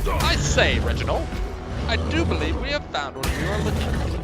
I say, Reginald, I do believe we have found what you are looking for.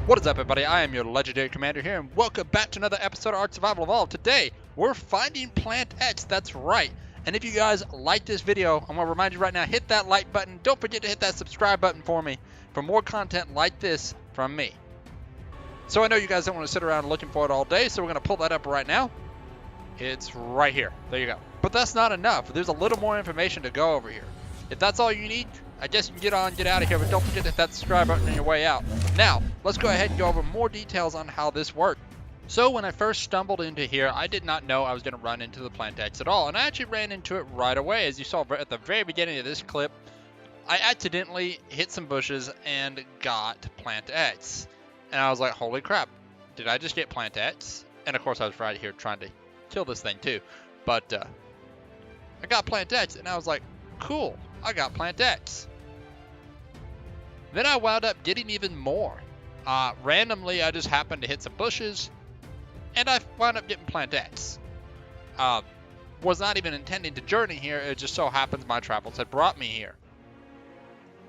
What is up, everybody? I am your legendary commander here, and welcome back to another episode of Ark Survival Evolved. Today, we're finding Plant X, that's right. And if you guys like this video, I'm going to remind you right now, hit that like button. Don't forget to hit that subscribe button for me for more content like this from me. So I know you guys don't want to sit around looking for it all day, so we're going to pull that up right now. It's right here. There you go. But that's not enough. There's a little more information to go over here. If that's all you need, I guess you can get on, get out of here, but don't forget to hit that subscribe button on your way out. Now, let's go ahead and go over more details on how this worked. So when I first stumbled into here, I did not know I was going to run into the Plant X at all, and I actually ran into it right away. As you saw at the very beginning of this clip, I accidentally hit some bushes and got Plant X. And I was like, holy crap, did I just get Plant X? And of course I was right here trying to kill this thing too. But I got Plant X, and I was like, cool, I got Plant X. Then I wound up getting even more. Randomly, I just happened to hit some bushes, and I wound up getting Plant X. Was not even intending to journey here, it just so happens my travels had brought me here.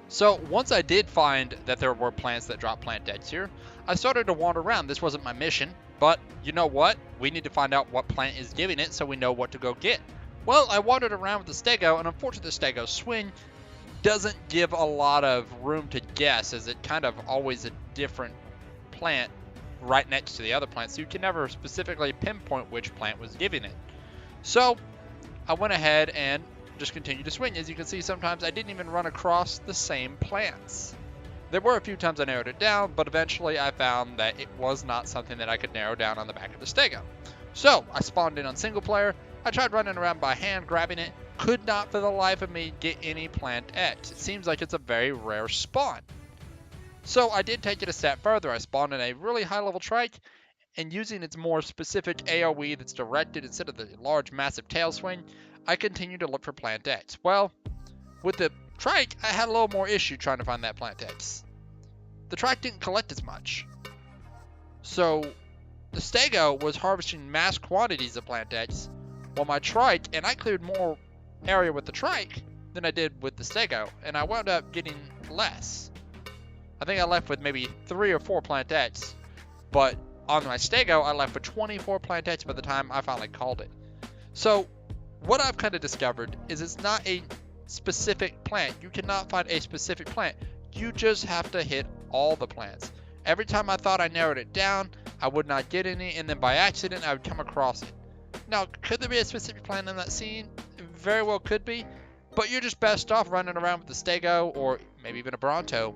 So once I did find that there were plants that dropped Plant X here, I started to wander around. This wasn't my mission, but you know what? We need to find out what plant is giving it so we know what to go get. Well, I wandered around with the stego, and unfortunately the stego swing doesn't give a lot of room to guess, as it kind of always a different plant right next to the other plant, so you can never specifically pinpoint which plant was giving it. So I went ahead and just continued to swing. As you can see, sometimes I didn't even run across the same plants. There were a few times I narrowed it down, but eventually I found that it was not something that I could narrow down on the back of the stego. So I spawned in on single player. I tried running around by hand, grabbing it. Could not for the life of me get any Plant X. It seems like it's a very rare spawn. So I did take it a step further. I spawned in a really high level trike, and using its more specific AoE that's directed instead of the large massive tail swing, I continued to look for Plant X. Well, with the trike, I had a little more issue trying to find that Plant X. The trike didn't collect as much. So the stego was harvesting mass quantities of Plant X, while my trike, and I cleared more area with the trike than I did with the stego, and I wound up getting less. I think I left with maybe 3 or 4 Plant X, but on my stego I left with 24 Plant X by the time I finally called it. So what I've kind of discovered is it's not a specific plant. You cannot find a specific plant. You just have to hit all the plants. Every time I thought I narrowed it down, I would not get any, and then by accident I would come across it. Now, could there be a specific plant in that scene? Very well could be, but you're just best off running around with the stego, or maybe even a Bronto,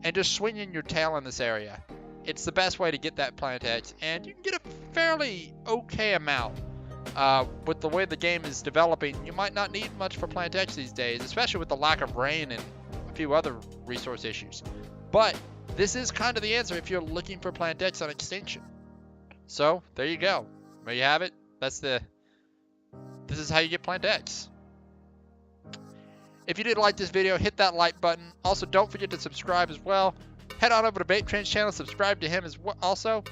and just swinging your tail in this area. It's the best way to get that Plant X, and you can get a fairly okay amount. With the way the game is developing, you might not need much for Plant X these days, especially with the lack of rain and a few other resource issues. But this is kind of the answer if you're looking for Plant X on Extinction. So there you go. There you have it. This is how you get Plant X. If you did like this video, hit that like button. Also, don't forget to subscribe as well. Head on over to Vapetrain's channel, subscribe to him as well also.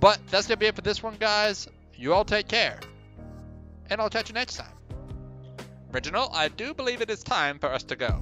But that's going to be it for this one, guys. You all take care, and I'll catch you next time. Reginald, I do believe it is time for us to go.